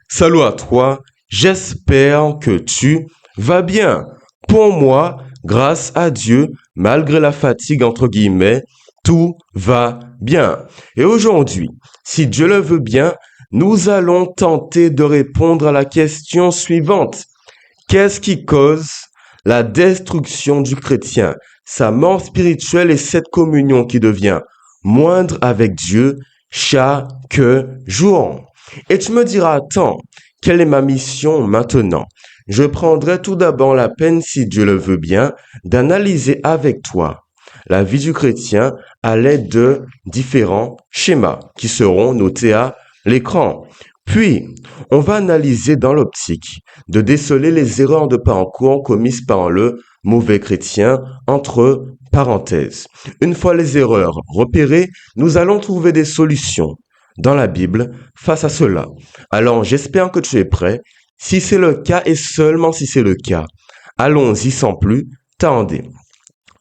Salut à toi, j'espère que tu vas bien. Pour moi, grâce à Dieu, malgré la fatigue, entre guillemets, tout va bien. Et aujourd'hui, si Dieu le veut bien, nous allons tenter de répondre à la question suivante. Qu'est-ce qui cause la destruction du chrétien, sa mort spirituelle et cette communion qui devient moindre avec Dieu chaque jour? Et tu me diras, attends, quelle est ma mission maintenant? Je prendrai tout d'abord la peine, si Dieu le veut bien, d'analyser avec toi la vie du chrétien à l'aide de différents schémas qui seront notés à l'écran. Puis, on va analyser dans l'optique de déceler les erreurs de parcours commises par le mauvais chrétien entre parenthèses. Une fois les erreurs repérées, nous allons trouver des solutions dans la Bible face à cela. Alors, j'espère que tu es prêt. Si c'est le cas et seulement si c'est le cas, allons-y sans plus tarder.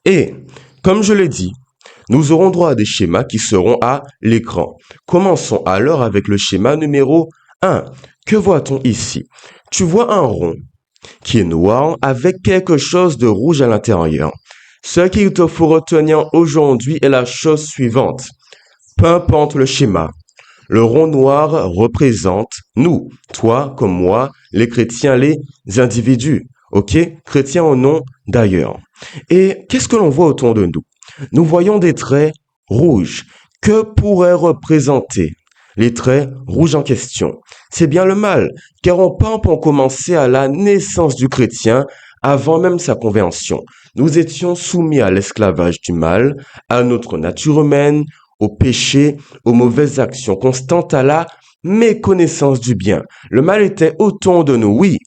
Et, comme je l'ai dit, nous aurons droit à des schémas qui seront à l'écran. Commençons alors avec le schéma numéro 1. Que voit-on ici? Tu vois un rond qui est noir avec quelque chose de rouge à l'intérieur. Ce qu'il te faut retenir aujourd'hui est la chose suivante. Peu importe le schéma, le rond noir représente nous, toi comme moi, les chrétiens, les individus. Ok? Chrétiens au nom d'ailleurs. Et qu'est-ce que l'on voit autour de nous? Nous voyons des traits rouges. Que pourraient représenter les traits rouges en question? C'est bien le mal, car on part pour commencer à la naissance du chrétien avant même sa conversion. Nous étions soumis à l'esclavage du mal, à notre nature humaine, au péché, aux mauvaises actions constantes, à la méconnaissance du bien. Le mal était autour de nous, oui,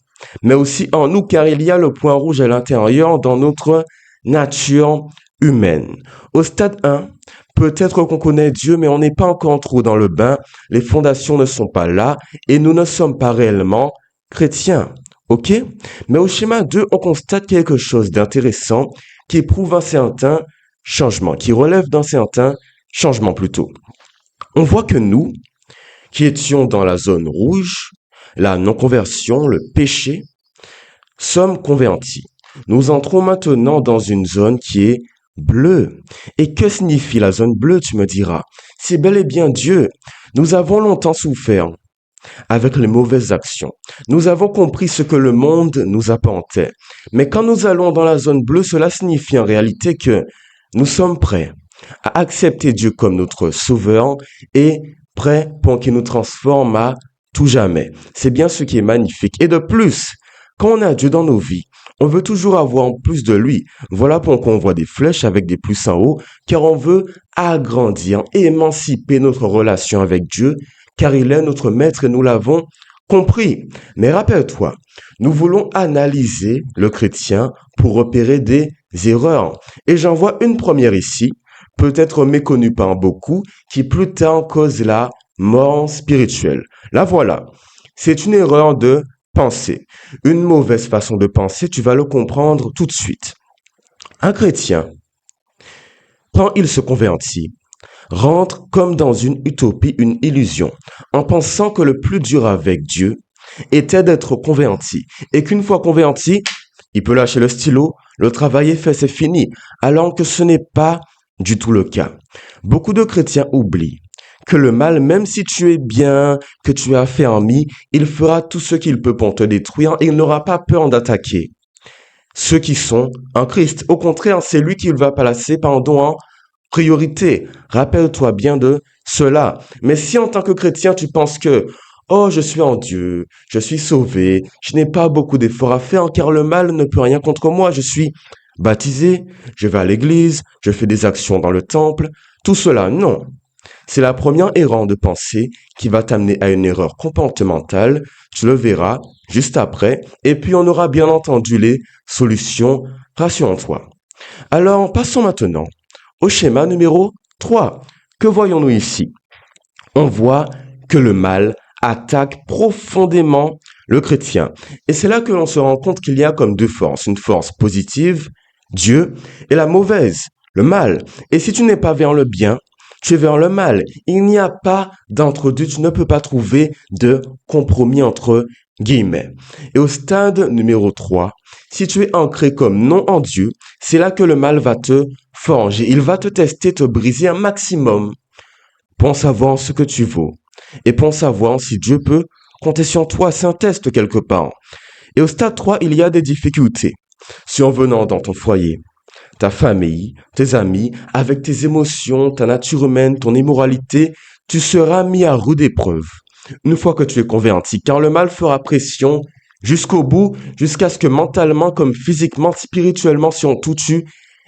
mais aussi en nous, car il y a le point rouge à l'intérieur dans notre nature humaine. Au stade 1, peut-être qu'on connaît Dieu, mais on n'est pas encore trop dans le bain, les fondations ne sont pas là et nous ne sommes pas réellement chrétiens. Ok? Mais au schéma 2, on constate quelque chose d'intéressant qui prouve un certain changement, qui relève d'un certain changement plutôt. On voit que nous, qui étions dans la zone rouge, la non-conversion, le péché, sommes convertis. Nous entrons maintenant dans une zone qui est bleue. Et que signifie la zone bleue, tu me diras? C'est bel et bien Dieu. Nous avons longtemps souffert avec les mauvaises actions. Nous avons compris ce que le monde nous apportait. Mais quand nous allons dans la zone bleue, cela signifie en réalité que nous sommes prêts à accepter Dieu comme notre sauveur et prêts pour qu'il nous transforme à tout jamais. C'est bien ce qui est magnifique. Et de plus, quand on a Dieu dans nos vies, on veut toujours avoir plus de lui. Voilà pourquoi on voit des flèches avec des plus en haut, car on veut agrandir et émanciper notre relation avec Dieu, car il est notre maître et nous l'avons compris. Mais rappelle-toi, nous voulons analyser le chrétien pour repérer des erreurs. Et j'en vois une première ici, peut-être méconnue par beaucoup, qui plus tard cause la mort spirituelle. La voilà. C'est une erreur de pensée. Une mauvaise façon de penser, tu vas le comprendre tout de suite. Un chrétien, quand il se convertit, rentre comme dans une utopie, une illusion, en pensant que le plus dur avec Dieu était d'être converti, et qu'une fois converti, il peut lâcher le stylo, le travail est fait, c'est fini, alors que ce n'est pas du tout le cas. Beaucoup de chrétiens oublient que le mal, même si tu es bien, que tu es affermi, il fera tout ce qu'il peut pour te détruire et il n'aura pas peur d'attaquer ceux qui sont en Christ. Au contraire, c'est lui qui va placer en priorité. Rappelle-toi bien de cela. Mais si en tant que chrétien, tu penses que, oh, je suis en Dieu, je suis sauvé, je n'ai pas beaucoup d'efforts à faire car le mal ne peut rien contre moi, je suis baptisé, je vais à l'église, je fais des actions dans le temple, tout cela, non. C'est la première erreur de pensée qui va t'amener à une erreur comportementale. Tu le verras juste après. Et puis on aura bien entendu les solutions. Rassure-toi. Alors passons maintenant au schéma numéro 3. Que voyons-nous ici? On voit que le mal attaque profondément le chrétien. Et c'est là que l'on se rend compte qu'il y a comme deux forces. Une force positive, Dieu, et la mauvaise, le mal. Et si tu n'es pas vers le bien, Tu es vers le mal. Il n'y a pas d'entre-deux, tu ne peux pas trouver de compromis entre guillemets. Et au stade numéro 3, si tu es ancré comme non en Dieu, c'est là que le mal va te forger. Il va te tester, te briser un maximum pour savoir ce que tu vaux et pour savoir si Dieu peut compter sur toi. C'est un test quelque part. Et au stade 3, il y a des difficultés survenant dans ton foyer, ta famille, tes amis, avec tes émotions, ta nature humaine, ton immoralité, tu seras mis à rude épreuve. Une fois que tu es converti, car le mal fera pression jusqu'au bout, jusqu'à ce que mentalement, comme physiquement, spirituellement, si on tout tue,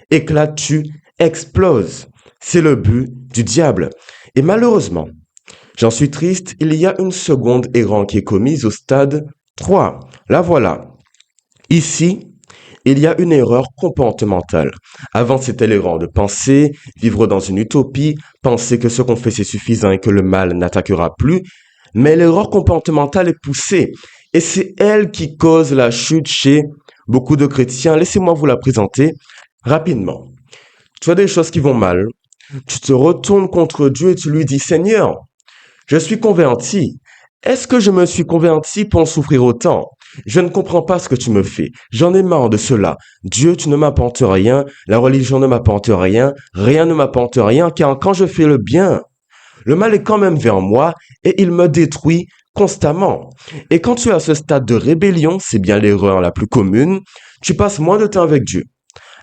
éclate, tu exploses. C'est le but du diable. Et malheureusement, j'en suis triste, il y a une seconde erreur qui est commise au stade 3. La voilà. Ici, il y a une erreur comportementale. Avant, c'était l'erreur de penser, vivre dans une utopie, penser que ce qu'on fait c'est suffisant et que le mal n'attaquera plus. Mais l'erreur comportementale est poussée et c'est elle qui cause la chute chez beaucoup de chrétiens. Laissez-moi vous la présenter rapidement. Tu as des choses qui vont mal, tu te retournes contre Dieu et tu lui dis, Seigneur, je suis converti. Est-ce que je me suis converti pour en souffrir autant? Je ne comprends pas ce que tu me fais. J'en ai marre de cela. Dieu, tu ne m'apportes rien. La religion ne m'apporte rien. Rien ne m'apporte rien, car quand je fais le bien, le mal est quand même vers moi et il me détruit constamment. Et quand tu es à ce stade de rébellion, c'est bien l'erreur la plus commune, tu passes moins de temps avec Dieu,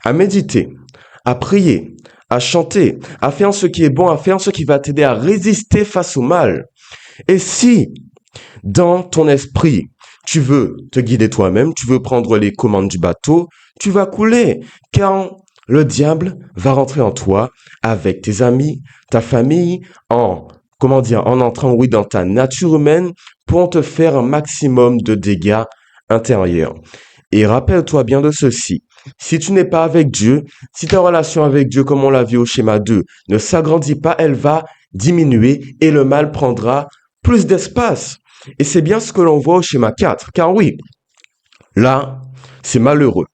à méditer, à prier, à chanter, à faire ce qui est bon, à faire ce qui va t'aider à résister face au mal. Et si, dans ton esprit, tu veux te guider toi-même, tu veux prendre les commandes du bateau, tu vas couler, car le diable va rentrer en toi avec tes amis, ta famille, en entrant, oui, dans ta nature humaine pour te faire un maximum de dégâts intérieurs. Et rappelle-toi bien de ceci. Si tu n'es pas avec Dieu, si ta relation avec Dieu, comme on l'a vu au schéma 2, ne s'agrandit pas, elle va diminuer et le mal prendra plus d'espace. Et c'est bien ce que l'on voit au schéma 4. Car oui, là, c'est malheureux.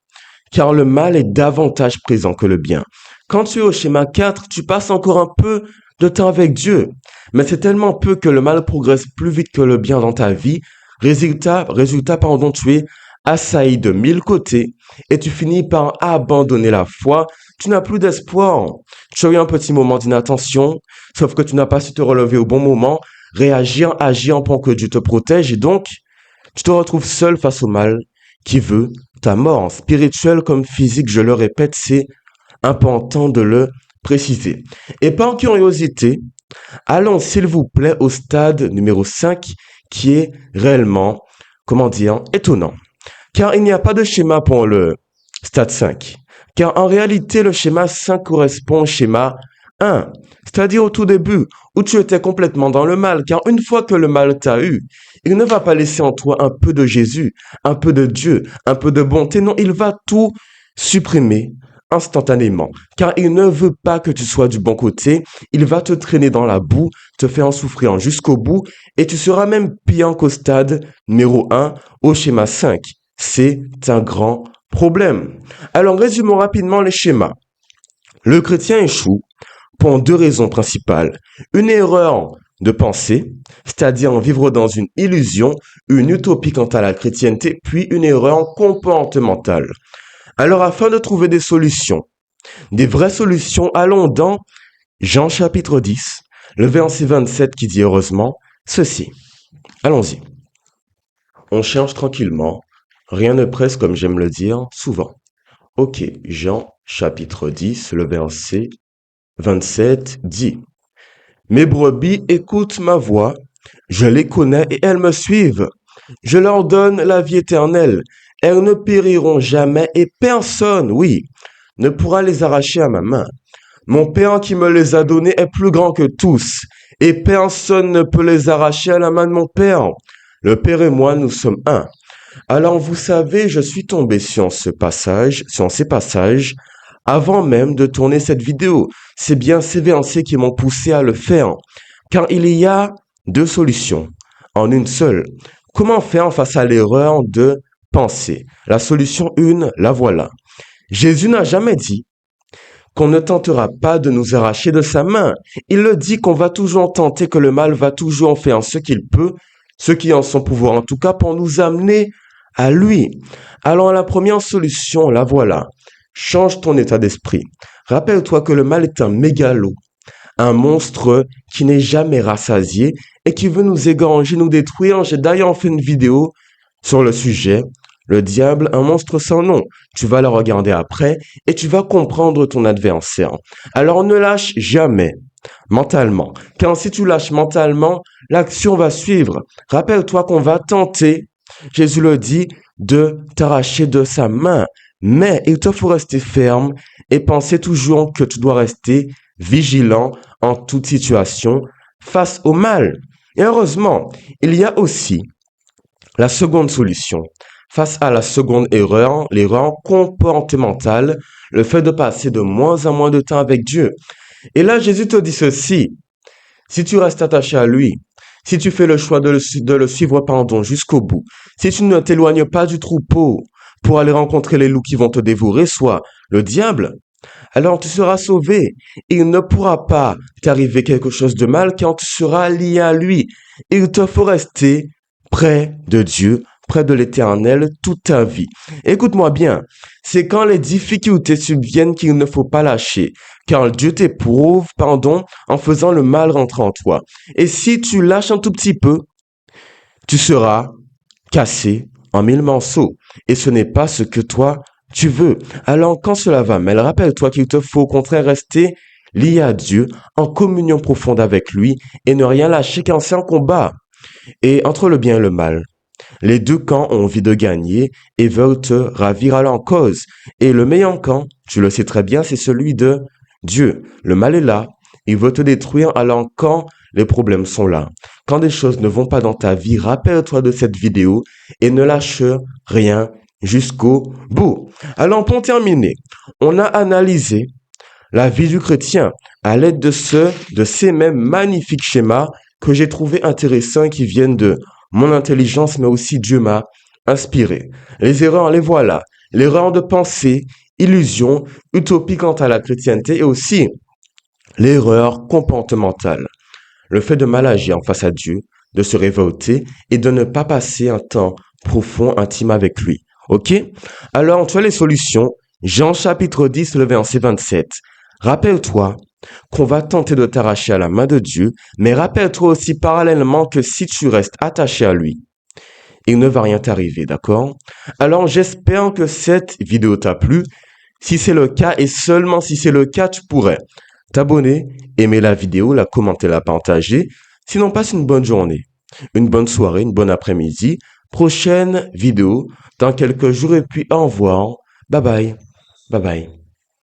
Car le mal est davantage présent que le bien. Quand tu es au schéma 4, tu passes encore un peu de temps avec Dieu. Mais c'est tellement peu que le mal progresse plus vite que le bien dans ta vie. Résultat, tu es assailli de 1000 côtés et tu finis par abandonner la foi. Tu n'as plus d'espoir. Tu as eu un petit moment d'inattention, sauf que tu n'as pas su te relever au bon moment, réagir, agir pour que Dieu te protège et donc tu te retrouves seul face au mal qui veut ta mort, spirituelle comme physique, je le répète, c'est important de le préciser. Et par curiosité, allons s'il vous plaît au stade numéro 5 qui est réellement, étonnant. Car il n'y a pas de schéma pour le stade 5. Car en réalité, le schéma 5 correspond au schéma 1, c'est-à-dire au tout début, où tu étais complètement dans le mal. Car une fois que le mal t'a eu, il ne va pas laisser en toi un peu de Jésus, un peu de Dieu, un peu de bonté. Non, il va tout supprimer instantanément. Car il ne veut pas que tu sois du bon côté. Il va te traîner dans la boue, te faire en souffrir jusqu'au bout, et tu seras même pire qu'au stade numéro 1, au schéma 5. C'est un grand problème. Alors résumons rapidement les schémas. Le chrétien échoue pour deux raisons principales. Une erreur de pensée, c'est-à-dire en vivre dans une illusion, une utopie quant à la chrétienté, puis une erreur comportementale. Alors afin de trouver des solutions, des vraies solutions, allons dans Jean chapitre 10, le verset 27 qui dit heureusement ceci. Allons-y. On cherche tranquillement, rien ne presse comme j'aime le dire souvent. Ok, Jean chapitre 10, le verset 27 dit, mes brebis écoutent ma voix, je les connais et elles me suivent. Je leur donne la vie éternelle, elles ne périront jamais et personne, oui, ne pourra les arracher à ma main. Mon Père qui me les a donnés est plus grand que tous, et personne ne peut les arracher à la main de mon Père. Le Père et moi, nous sommes un. Alors vous savez, je suis tombé sur ces passages, avant même de tourner cette vidéo. C'est bien ces versets qui m'ont poussé à le faire. Car il y a deux solutions en une seule. Comment faire face à l'erreur de penser? La solution 1, la voilà. Jésus n'a jamais dit qu'on ne tentera pas de nous arracher de sa main. Il le dit qu'on va toujours tenter, que le mal va toujours faire ce qu'il peut, ce qui est en son pouvoir en tout cas, pour nous amener à lui. Alors la première solution, la voilà. Change ton état d'esprit. Rappelle-toi que le mal est un mégalo, un monstre qui n'est jamais rassasié et qui veut nous égorger, nous détruire. J'ai d'ailleurs fait une vidéo sur le sujet. Le diable, un monstre sans nom. Tu vas la regarder après et tu vas comprendre ton adversaire. Alors ne lâche jamais mentalement, car si tu lâches mentalement, l'action va suivre. Rappelle-toi qu'on va tenter, Jésus le dit, de t'arracher de sa main. Mais il te faut rester ferme et penser toujours que tu dois rester vigilant en toute situation face au mal. Et heureusement, il y a aussi la seconde solution. Face à la seconde erreur, l'erreur comportementale, le fait de passer de moins en moins de temps avec Dieu. Et là, Jésus te dit ceci. Si tu restes attaché à lui, si tu fais le choix de le suivre, pardon, jusqu'au bout, si tu ne t'éloignes pas du troupeau pour aller rencontrer les loups qui vont te dévorer, soit le diable, alors tu seras sauvé. Il ne pourra pas t'arriver quelque chose de mal quand tu seras lié à lui. Il te faut rester près de Dieu, près de l'Éternel toute ta vie. Écoute-moi bien, c'est quand les difficultés subviennent qu'il ne faut pas lâcher, car Dieu t'éprouve, pardon, en faisant le mal rentrer en toi. Et si tu lâches un tout petit peu, tu seras cassé en mille morceaux. Et ce n'est pas ce que toi, tu veux. Alors quand cela va mal, rappelle-toi qu'il te faut au contraire rester lié à Dieu, en communion profonde avec lui, et ne rien lâcher quand c'est un combat. Et entre le bien et le mal, les deux camps ont envie de gagner et veulent te ravir à leur cause. Et le meilleur camp, tu le sais très bien, c'est celui de Dieu. Le mal est là, il veut te détruire, alors quand les problèmes sont là, quand des choses ne vont pas dans ta vie, rappelle-toi de cette vidéo et ne lâche rien jusqu'au bout. Alors pour terminer, on a analysé la vie du chrétien à l'aide de ces mêmes magnifiques schémas que j'ai trouvé intéressants et qui viennent de mon intelligence, mais aussi Dieu m'a inspiré. Les erreurs, les voilà. L'erreur de pensée, illusion, utopie quant à la chrétienté et aussi l'erreur comportementale. Le fait de mal agir face à Dieu, de se révolter et de ne pas passer un temps profond, intime avec lui. Ok? Alors, tu as les solutions. Jean chapitre 10, le verset 27. Rappelle-toi qu'on va tenter de t'arracher à la main de Dieu, mais rappelle-toi aussi parallèlement que si tu restes attaché à lui, il ne va rien t'arriver, d'accord? Alors j'espère que cette vidéo t'a plu. Si c'est le cas, et seulement si c'est le cas, tu pourrais t'abonner, aimer la vidéo, la commenter, la partager. Sinon, passe une bonne journée, une bonne soirée, une bonne après-midi. Prochaine vidéo dans quelques jours et puis au revoir. Bye bye. Bye bye.